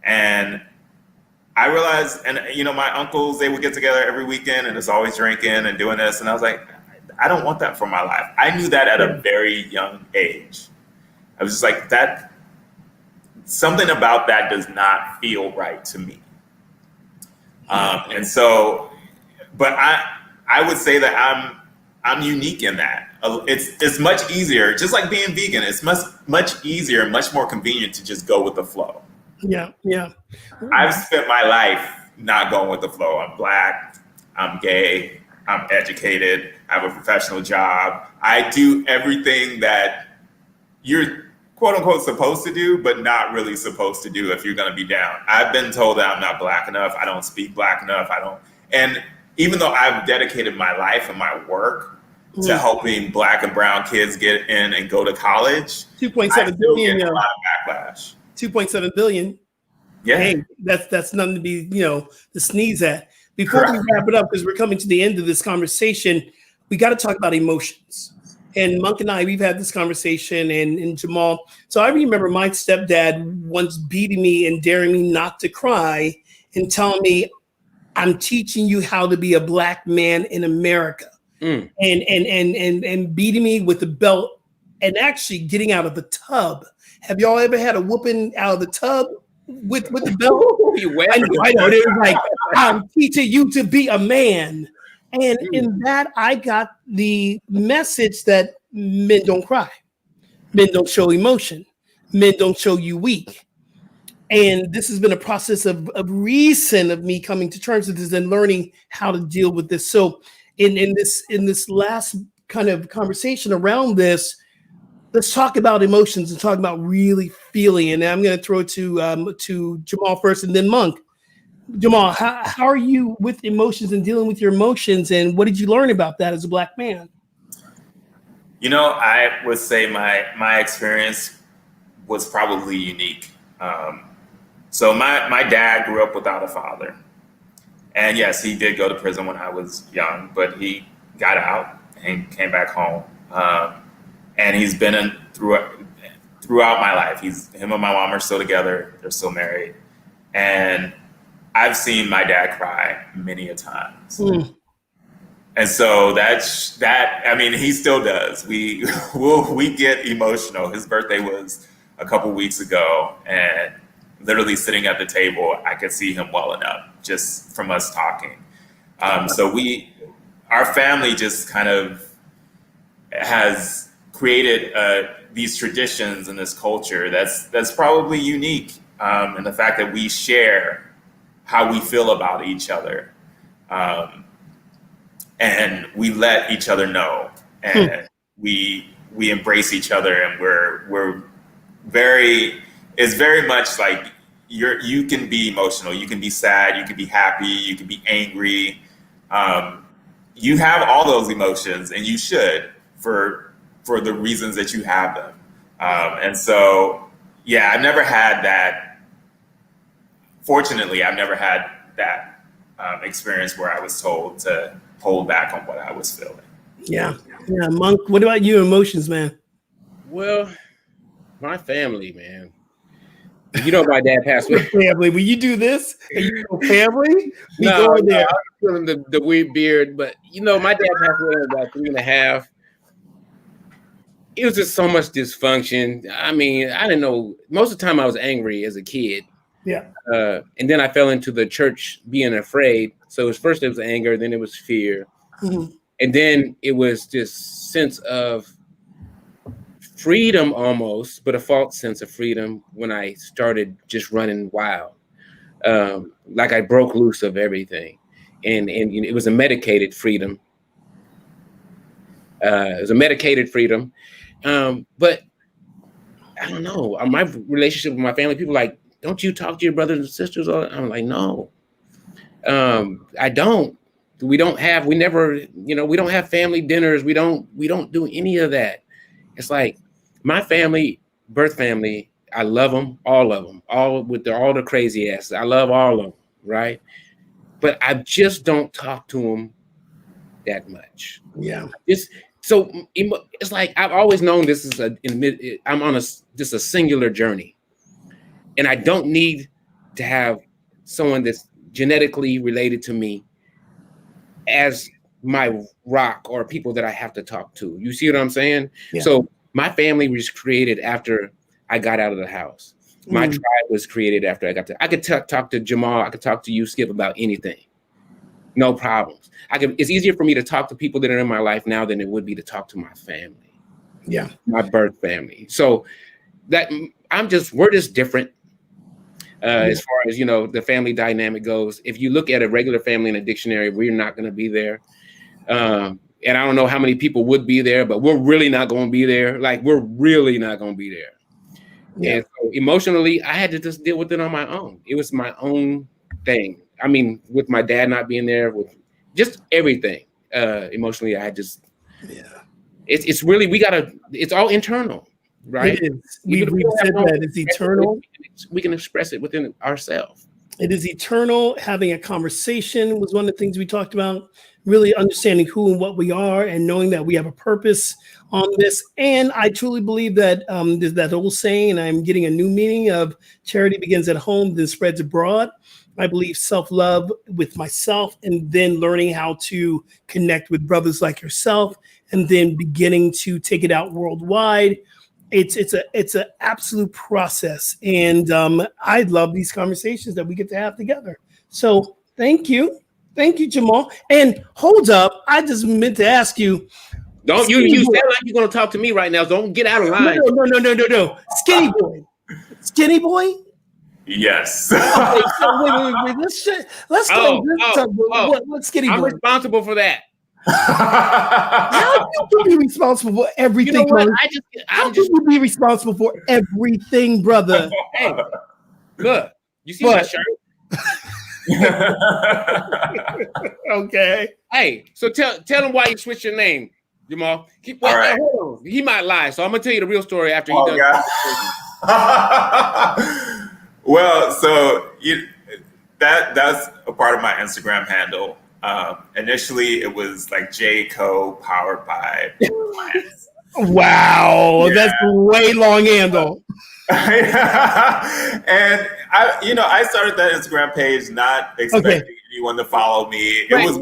And I realized, and my uncles, they would get together every weekend and it's always drinking and doing this. And I was like, I don't want that for my life. I knew that at a very young age. I was just like, something about that does not feel right to me. And so, but I would say that I'm unique in that. It's much easier, just like being vegan. It's much easier, much more convenient to just go with the flow. Yeah. I've spent my life not going with the flow. I'm Black, I'm gay, I'm educated, I have a professional job. I do everything that you're quote unquote supposed to do, but not really supposed to do if you're going to be down. I've been told that I'm not Black enough. I don't speak Black enough. And even though I've dedicated my life and my work to helping Black and brown kids get in and go to college, 2.7 billion. Get a lot of backlash. 2.7 billion. Yeah. Hey, that's nothing to be, to sneeze at. Before we wrap it up, because we're coming to the end of this conversation, we got to talk about emotions. And Monk and I, we've had this conversation, and Jamal. So I remember my stepdad once beating me and daring me not to cry and telling me, I'm teaching you how to be a Black man in America. And beating me with the belt and actually getting out of the tub. Have y'all ever had a whooping out of the tub with the belt? I know. It was like, I'm teaching you to be a man. And in that, I got the message that men don't cry. Men don't show emotion. Men don't show you weak. And this has been a process of me coming to terms with this and learning how to deal with this. So in this last kind of conversation around this, let's talk about emotions and talk about really feeling. And I'm going to throw it to Jamal first and then Monk. Jamal, how are you with emotions and dealing with your emotions? And what did you learn about that as a Black man? You know, I would say my experience was probably unique. So my dad grew up without a father. And yes, he did go to prison when I was young, but he got out and came back home. And he's been in throughout my life. Him and my mom are still together. They're still married. And I've seen my dad cry many a times. And so that, I mean, he still does. We get emotional. His birthday was a couple weeks ago, and literally sitting at the table, I could see him welling up just from us talking. So our family just kind of has created these traditions and this culture that's probably unique. And the fact that we share how we feel about each other. And we let each other know, and we embrace each other, and we're it's very much like you can be emotional, you can be sad, you can be happy, you can be angry. You have all those emotions, and you should for the reasons that you have them. And so, yeah, I've never had that. Fortunately, I've never had that experience where I was told to hold back on what I was feeling. Yeah. Monk, what about you, emotions, man? Well, my family, man. You know, my dad passed away. Family, will you do this? Are you family? No, there. I'm feeling the weird beard, but you know, my dad passed away at about 3.5. It was just so much dysfunction. I mean, I didn't know. Most of the time, I was angry as a kid. Yeah. And then I fell into the church being afraid. So first it was anger, then it was fear. Mm-hmm. And then it was this sense of freedom almost, but a false sense of freedom when I started just running wild. Like I broke loose of everything. And it was a medicated freedom. But I don't know. My relationship with my family, people are like, don't you talk to your brothers and sisters? I'm like, no, I don't. We don't have family dinners. We don't do any of that. It's like my family, birth family, I love them, all with all the crazy asses. I love all of them, right? But I just don't talk to them that much. Yeah. So it's like I've always known this is I'm on a singular journey. And I don't need to have someone that's genetically related to me as my rock or people that I have to talk to. You see what I'm saying? Yeah. So my family was created after I got out of the house. My tribe was created after I could talk to Jamal. I could talk to you, Skip, about anything. No problems. It's easier for me to talk to people that are in my life now than it would be to talk to my family. Yeah. My birth family. So we're just different. As far as, you know, the family dynamic goes. If you look at a regular family in a dictionary, we're not going to be there. And I don't know how many people would be there, but we're really not going to be there. Like, we're really not going to be there. Yeah. And so emotionally, I had to just deal with it on my own. It was my own thing. I mean, with my dad not being there, with just everything. Emotionally, I just, it's really, it's all internal. Right. It is. We've said that it's eternal. We can express it within ourselves. It is eternal. Having a conversation was one of the things we talked about. Really understanding who and what we are and knowing that we have a purpose on this. And I truly believe that there's that old saying, and I'm getting a new meaning of charity begins at home, then spreads abroad. I believe self-love with myself and then learning how to connect with brothers like yourself and then beginning to take it out worldwide. It's an absolute process, and I love these conversations that we get to have together. So thank you, Jamal. And hold up, I just meant to ask you. Don't you sound like you're going to talk to me right now? Don't get out of line. No. Skinny boy. Yes. Okay, so wait. Let's go. What Skinny boy? I'm responsible for that. How can you be responsible for everything? You know what? How can you be responsible for everything, brother? Hey, look, you see my shirt? Okay. Hey, so tell him why you switched your name, Jamal. All right. He might lie, so I'm gonna tell you the real story after he does. Well, so that's a part of my Instagram handle. Initially, it was like J.Co. powered by plants. Wow, yeah. That's a way long handle. And I started that Instagram page not expecting anyone to follow me. It was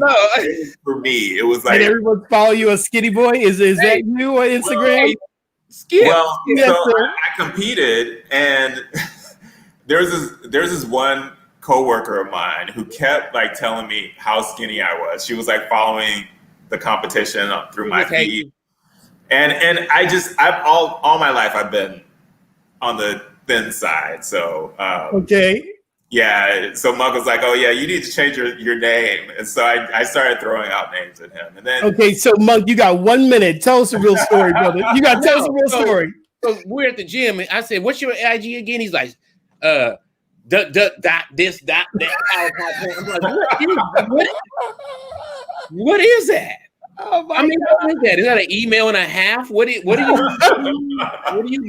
for me. It was like, did everyone follow you as Skinny Boy? Is that you on Instagram? Well, I competed, and there's this one coworker of mine who kept like telling me how skinny I was. She was like following the competition through my feed, and I've all my life I've been on the thin side. So yeah. So Monk was like, "Oh yeah, you need to change your name," and so I started throwing out names at him. And then so Monk, you got 1 minute. Tell us the real story, brother. You got to tell us the real story. So we're at the gym, and I said, "What's your IG again?" He's like, this. I'm like, what is that? Oh my God. What is that? Is that an email and a half? What are you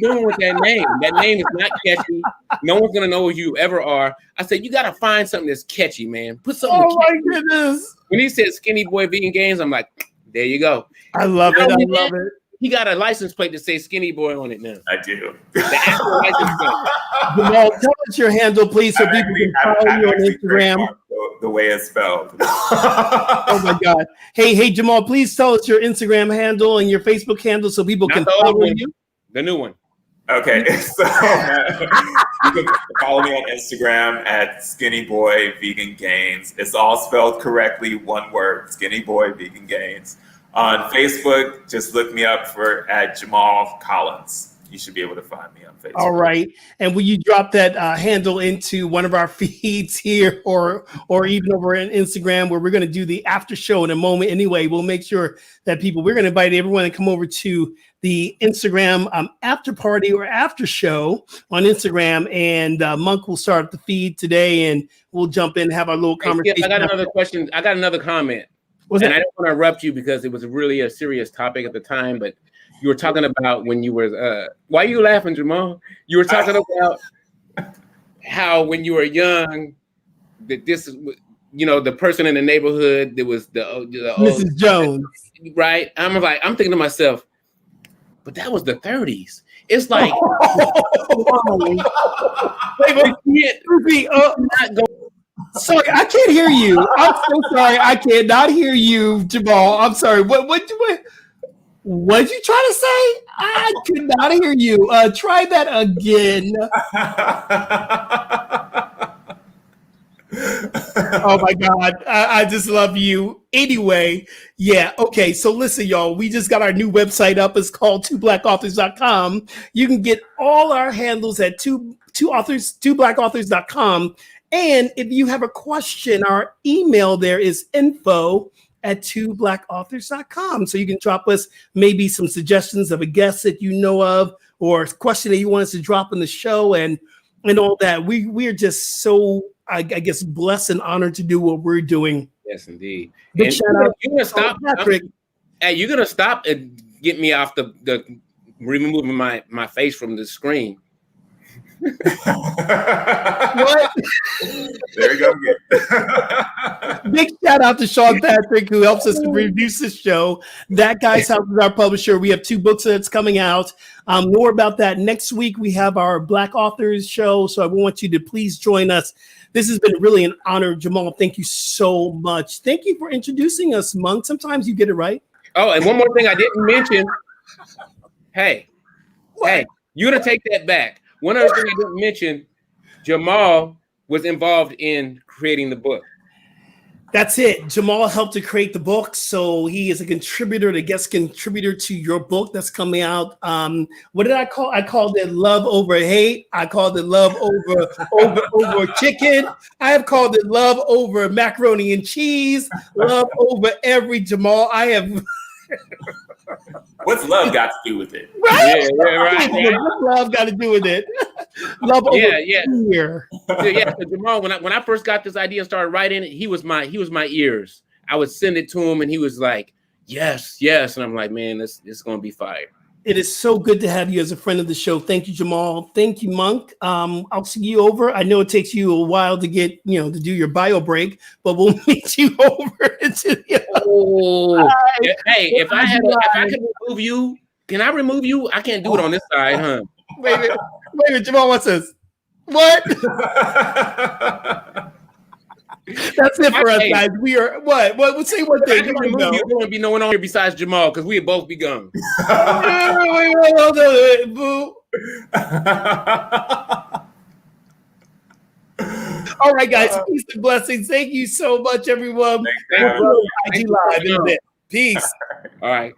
doing with that name? That name is not catchy. No one's gonna know who you ever are. I said, you gotta find something that's catchy, man. Put something. Oh my goodness. When he said Skinny Boy Vegan Games, I'm like, there you go. I love it. I love it. He got a license plate to say Skinny Boy on it now. I do. The actual license plate. Jamal, tell us your handle, please, so people can follow you on Instagram. The way it's spelled. Oh my God. Hey, Jamal, please tell us your Instagram handle and your Facebook handle so people can follow you. The new one. Okay. So you can follow me on Instagram at Skinny Boy Vegan Gains. It's all spelled correctly, one word, Skinny Boy Vegan Gains. On Facebook, just look me up at Jamal Collins. You should be able to find me on Facebook. All right. And will you drop that handle into one of our feeds here or even over on Instagram where we're going to do the after show in a moment anyway? We'll make sure that we're going to invite everyone to come over to the Instagram after party or after show on Instagram. And Monk will start the feed today and we'll jump in and have our little conversation. I got another question. I got another comment. I don't want to interrupt you because it was really a serious topic at the time, but you were talking about when you were, why are you laughing, Jamal? You were talking about how when you were young, that this is, the person in the neighborhood, there was the Mrs. Jones. Right? I'm thinking to myself, but that was the 30s. It's like, sorry, I can't hear you. I'm so sorry. I cannot hear you, Jamal. I'm sorry. What did you try to say? I could not hear you. Try that again. Oh my God. I just love you. Anyway, yeah. Okay. So listen, y'all, we just got our new website up. It's called twoblackauthors.com. You can get all our handles at twoblackauthors.com. And if you have a question, our email there is info@twoblackauthors.com. So you can drop us maybe some suggestions of a guest that you know of or a question that you want us to drop in the show and all that. We are just so, I guess, blessed and honored to do what we're doing. Yes, indeed. Big shout out. You're going to stop, Patrick. Hey, you're going to stop and get me off the removing my face from the screen. What? There you go. Big shout out to Sean Patrick, who helps us to produce this show. That Guy's House is our publisher. We have 2 books that's coming out. More about that next week. We have our Black Authors show, so I want you to please join us. This has been really an honor, Jamal. Thank you so much. Thank you for introducing us, Monk. Sometimes you get it right. Oh, and one more thing I didn't mention. Hey, you're gonna take that back. One other thing I didn't mention, Jamal was involved in creating the book. That's it. Jamal helped to create the book, so he is a contributor, the guest contributor to your book that's coming out. What did I call? I called it Love Over Hate. I called it Love Over Chicken. I have called it Love Over Macaroni and Cheese. Love over every Jamal. I have. What's love got to do with it? Right? Yeah, right. What's love got to do with it? Love over fear. Yeah, so Jamal, when I first got this idea and started writing it, he was my ears. I would send it to him, and he was like, "Yes, yes," and I'm like, "Man, this is gonna be fire." It is so good to have you as a friend of the show. Thank you, Jamal. Thank you, Monk. I'll see you over. I know it takes you a while to get, to do your bio break, but we'll meet you over into the Hey, if I can remove you, can I remove you? I can't do it on this side, huh? Wait a minute, Jamal, what's this? What? That's it for us, guys. We are what? What? Say one thing. I can remove you. There won't be no one on here besides Jamal because we'd both be gone. wait, boo. All right, guys. Peace and blessings. Thank you so much, everyone. Thanks, IG Live in a bit. Peace. All right.